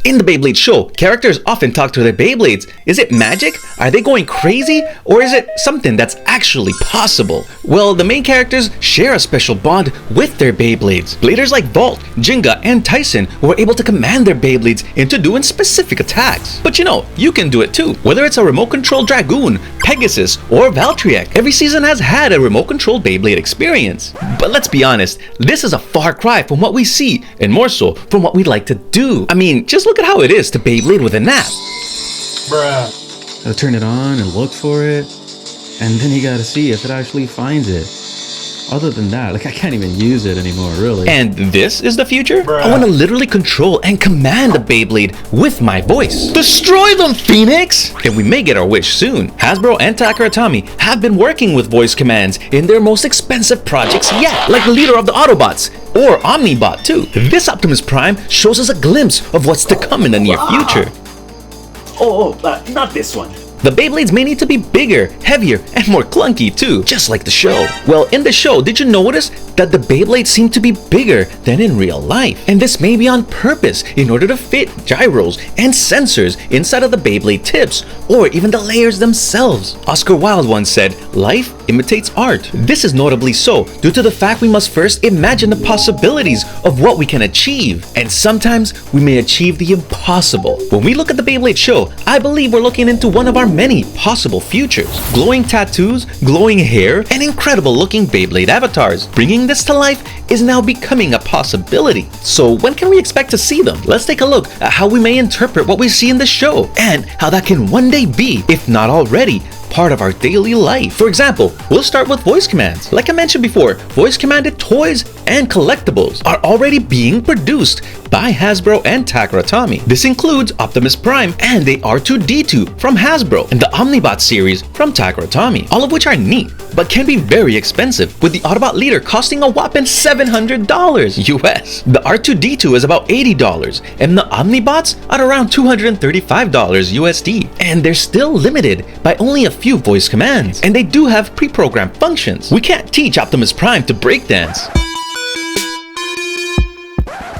In the Beyblade show, characters often talk to their Beyblades. Is it magic? Are they going crazy? Or is it something that's actually possible? Well, the main characters share a special bond with their Beyblades. Bladers like Volt, Jinga, and Tyson were able to command their Beyblades into doing specific attacks. But you know, you can do it too. Whether it's a remote-controlled Dragoon, Pegasus, or Valtryek, every season has had a remote-controlled Beyblade experience. But let's be honest, this is a far cry from what we see, and more so from what we'd like to do. I mean, just look at how it is to Beyblade with an app. Bruh. Gotta turn it on and look for it, and then you gotta see if it actually finds it. Other than that, like, I can't even use it anymore, really. And this is the future? Bruh. I want to literally control and command the Beyblade with my voice. Destroy them, Phoenix! And we may get our wish soon. Hasbro and Takara have been working with voice commands in their most expensive projects yet, like the leader of the Autobots, or Omnibot too. This Optimus Prime shows us a glimpse of what's to come in the near future. Not this one. The Beyblades may need to be bigger, heavier, and more clunky too, just like the show. Well, in the show, did you notice that the Beyblades seem to be bigger than in real life? And this may be on purpose in order to fit gyros and sensors inside of the Beyblade tips, or even the layers themselves. Oscar Wilde once said, "Life imitates art." This is notably so due to the fact we must first imagine the possibilities of what we can achieve. And sometimes we may achieve the impossible. When we look at the Beyblade show, I believe we're looking into one of our many possible futures. Glowing tattoos, glowing hair, and incredible looking Beyblade avatars. Bringing this to life is now becoming a possibility. So when can we expect to see them? Let's take a look at how we may interpret what we see in the show and how that can one day be, if not already, part of our daily life. For example, we'll start with voice commands. Like I mentioned before, voice commanded toys and collectibles are already being produced by Hasbro and Takara. This includes Optimus Prime and the R2-D2 from Hasbro and the Omnibot series from Takara, all of which are neat, but can be very expensive, with the Autobot leader costing a whopping $700 US. The R2-D2 is about $80 and the Omnibots at around $235 USD. And they're still limited by only a few voice commands, and they do have pre-programmed functions. We can't teach Optimus Prime to breakdance.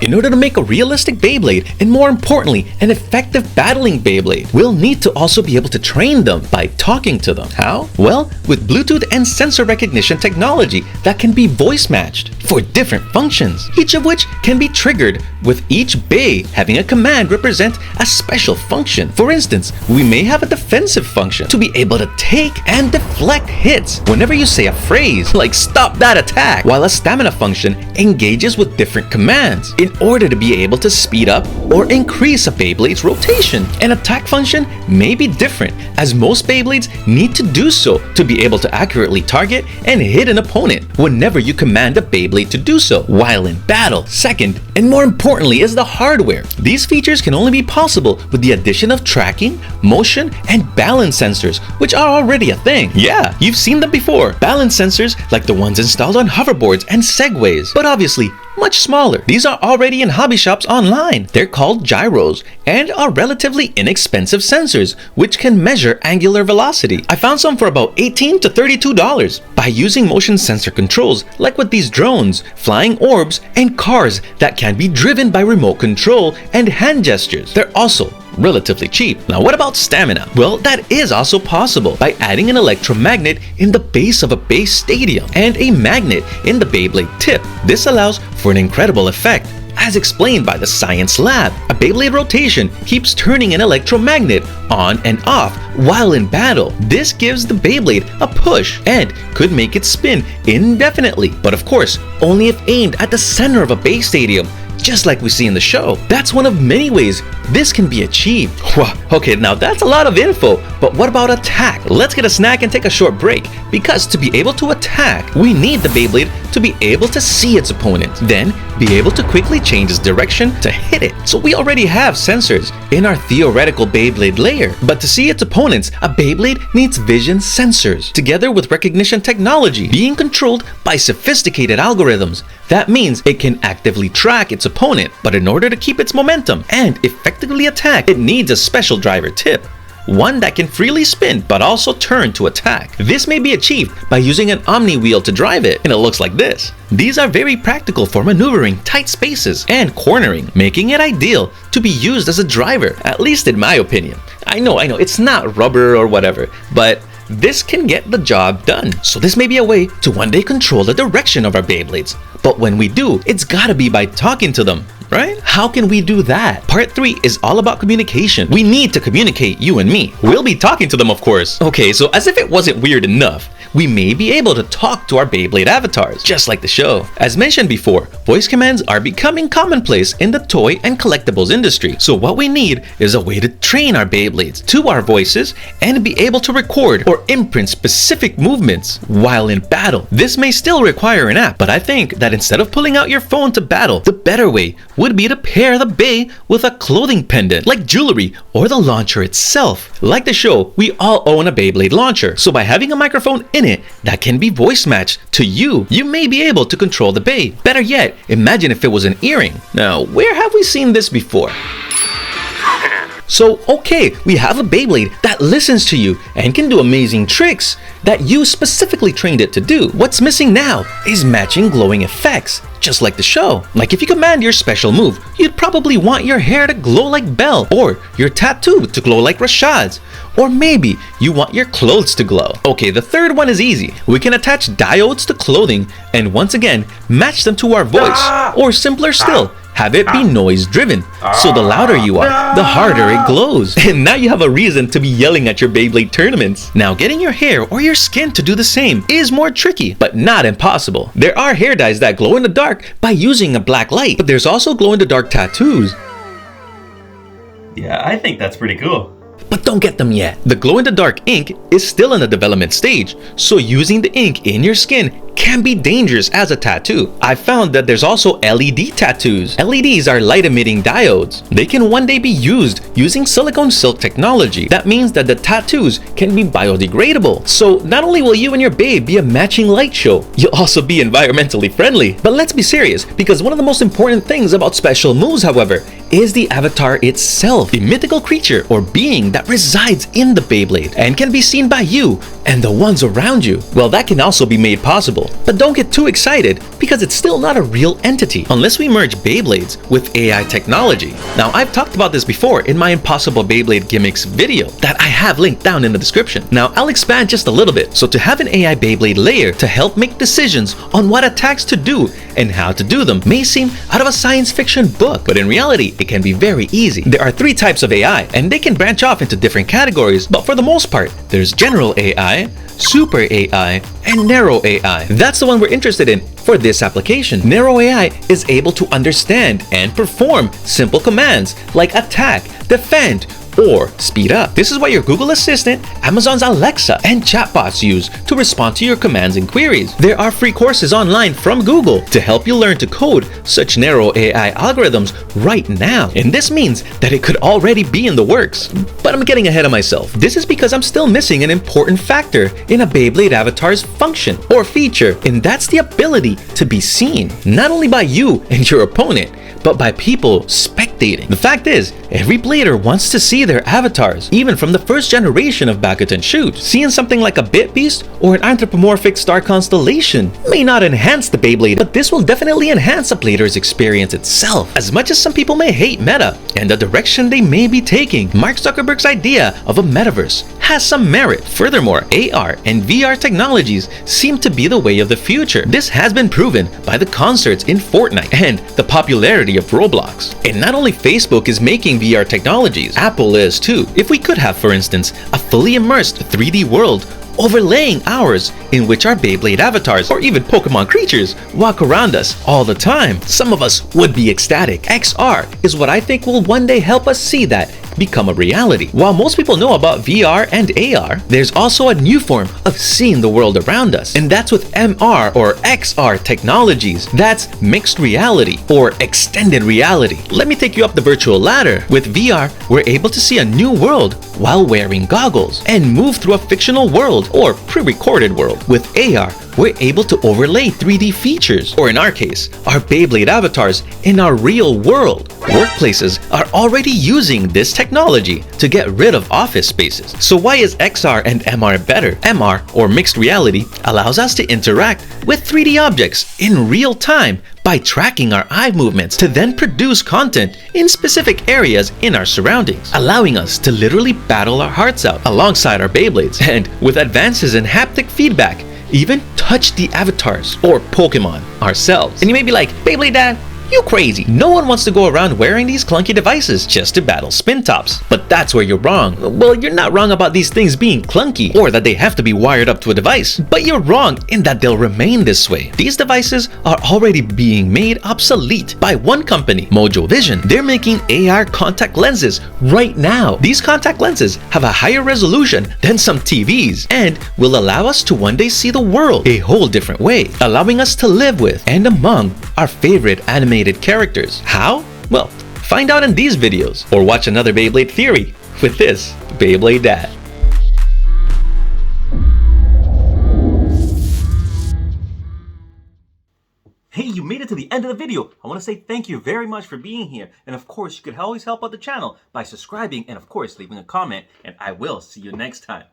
In order to make a realistic Beyblade, and more importantly, an effective battling Beyblade, we'll need to also be able to train them by talking to them. How? Well, with Bluetooth and sensor recognition technology that can be voice matched for different functions, each of which can be triggered with each Bey having a command represent a special function. For instance, we may have a defensive function to be able to take and deflect hits whenever you say a phrase like "stop that attack," while a stamina function engages with different commands in order to be able to speed up or increase a Beyblade's rotation. An attack function may be different, as most Beyblades need to do so to be able to accurately target and hit an opponent whenever you command a Beyblade to do so while in battle. Second, and more importantly, is the hardware. These features can only be possible with the addition of tracking, motion, and balance sensors, which are already a thing. Yeah, you've seen them before. Balance sensors like the ones installed on hoverboards and Segways, but obviously much smaller. These are already in hobby shops online. They're called gyros and are relatively inexpensive sensors which can measure angular velocity. I found some for about $18 to $32. By using motion sensor controls like with these drones, flying orbs, and cars that can be driven by remote control and hand gestures, they're also relatively cheap. Now, what about stamina? Well, that is also possible by adding an electromagnet in the base of a base stadium and a magnet in the Beyblade tip. This allows for an incredible effect. As explained by the Science Lab, a Beyblade rotation keeps turning an electromagnet on and off while in battle. This gives the Beyblade a push and could make it spin indefinitely, but of course, only if aimed at the center of a base stadium, just like we see in the show. That's one of many ways this can be achieved. Wow, okay, now that's a lot of info, but what about attack? Let's get a snack and take a short break, because to be able to attack, we need the Beyblade to be able to see its opponent, then be able to quickly change its direction to hit it. So we already have sensors in our theoretical Beyblade layer, but to see its opponents, a Beyblade needs vision sensors, together with recognition technology being controlled by sophisticated algorithms. That means it can actively track its opponent, but in order to keep its momentum and effectively attack, it needs a special driver tip. one that can freely spin but also turn to attack. This may be achieved by using an Omni wheel to drive it, and it looks like this. These are very practical for maneuvering tight spaces and cornering, making it ideal to be used as a driver, at least in my opinion. I know, it's not rubber or whatever, but this can get the job done. So this may be a way to one day control the direction of our Beyblades. But when we do, it's gotta be by talking to them, right? How can we do that? Part 3 is all about communication. We need to communicate, you and me. We'll be talking to them, of course. Okay, so as if it wasn't weird enough, we may be able to talk to our Beyblade avatars, just like the show. As mentioned before, voice commands are becoming commonplace in the toy and collectibles industry. So what we need is a way to train our Beyblades to our voices and be able to record or imprint specific movements while in battle. This may still require an app, but I think that instead of pulling out your phone to battle, the better way would be to pair the Bey with a clothing pendant, like jewelry or the launcher itself. Like the show, we all own a Beyblade launcher, so by having a microphone in it that can be voice matched to you, you may be able to control the Bey. Better yet, imagine if it was an earring. Now, where have we seen this before? So, okay, we have a Beyblade that listens to you and can do amazing tricks that you specifically trained it to do. What's missing now is matching glowing effects, just like the show. Like if you command your special move, you'd probably want your hair to glow like Belle, or your tattoo to glow like Rashad's, or maybe you want your clothes to glow. Okay, the third one is easy. We can attach diodes to clothing and once again, match them to our voice, or simpler still, have it be noise driven. So the louder you are, the harder it glows. And now you have a reason to be yelling at your Beyblade tournaments. Now getting your hair or your skin to do the same is more tricky, but not impossible. There are hair dyes that glow in the dark by using a black light, but there's also glow in the dark tattoos. Yeah, I think that's pretty cool. But don't get them yet. The glow-in-the-dark ink is still in the development stage, so using the ink in your skin can be dangerous as a tattoo. I found that there's also LED tattoos. LEDs are light-emitting diodes. They can one day be used using silicone silk technology. That means that the tattoos can be biodegradable. So not only will you and your babe be a matching light show, you'll also be environmentally friendly. But let's be serious, because one of the most important things about special moves, however, is the avatar itself, the mythical creature or being that resides in the Beyblade and can be seen by you and the ones around you. Well, that can also be made possible. But don't get too excited, because it's still not a real entity unless we merge Beyblades with AI technology. Now, I've talked about this before in my Impossible Beyblade Gimmicks video that I have linked down in the description. Now, I'll expand just a little bit. So to have an AI Beyblade layer to help make decisions on what attacks to do and how to do them may seem out of a science fiction book, but in reality, it can be very easy. There are 3 types of AI, and they can branch off into different categories, but for the most part, there's general AI, super AI, and narrow AI. That's the one we're interested in for this application. Narrow AI is able to understand and perform simple commands like attack, defend, or speed up. This is what your Google Assistant, Amazon's Alexa, and chatbots use to respond to your commands and queries. There are free courses online from Google to help you learn to code such narrow AI algorithms right now. And this means that it could already be in the works. But I'm getting ahead of myself. This is because I'm still missing an important factor in a Beyblade avatar's function or feature, and that's the ability to be seen, not only by you and your opponent, but by people spectating. The fact is, every blader wants to see their avatars, even from the first generation of Bakutan Shoot. Seeing something like a Bit Beast or an anthropomorphic star constellation may not enhance the Beyblade, but this will definitely enhance a blader's experience itself. As much as some people may hate meta and the direction they may be taking, Mark Zuckerberg's idea of a metaverse has some merit. Furthermore, AR and VR technologies seem to be the way of the future. This has been proven by the concerts in Fortnite and the popularity of Roblox. And not only Facebook is making VR technologies, Apple is too. If we could have, for instance, a fully immersed 3D world overlaying ours, in which our Beyblade avatars or even Pokemon creatures walk around us all the time, some of us would be ecstatic. XR is what I think will one day help us see that become a reality. While most people know about VR and AR, there's also a new form of seeing the world around us, and that's with MR or XR technologies. That's mixed reality or extended reality. Let me take you up the virtual ladder. With VR, we're able to see a new world while wearing goggles and move through a fictional world or pre-recorded world. With AR, we're able to overlay 3D features, or in our case, our Beyblade avatars, in our real world. Workplaces are already using this technology to get rid of office spaces. So why is XR and MR better? MR, or mixed reality, allows us to interact with 3D objects in real time by tracking our eye movements to then produce content in specific areas in our surroundings, allowing us to literally battle our hearts out alongside our Beyblades, and with advances in haptic feedback, even touch the avatars or Pokemon ourselves. And you may be like, Beyblade Dad, you crazy. No one wants to go around wearing these clunky devices just to battle spin tops. But that's where you're wrong. Well, you're not wrong about these things being clunky or that they have to be wired up to a device, but you're wrong in that they'll remain this way. These devices are already being made obsolete by one company, Mojo Vision. They're making AR contact lenses right now. These contact lenses have a higher resolution than some TVs and will allow us to one day see the world a whole different way, allowing us to live with and among our favorite animated characters. How? Well, find out in these videos, or watch another Beyblade Theory with this Beyblade Dad. Hey, you made it to the end of the video. I want to say thank you very much for being here. And of course, you could always help out the channel by subscribing and of course leaving a comment. And I will see you next time.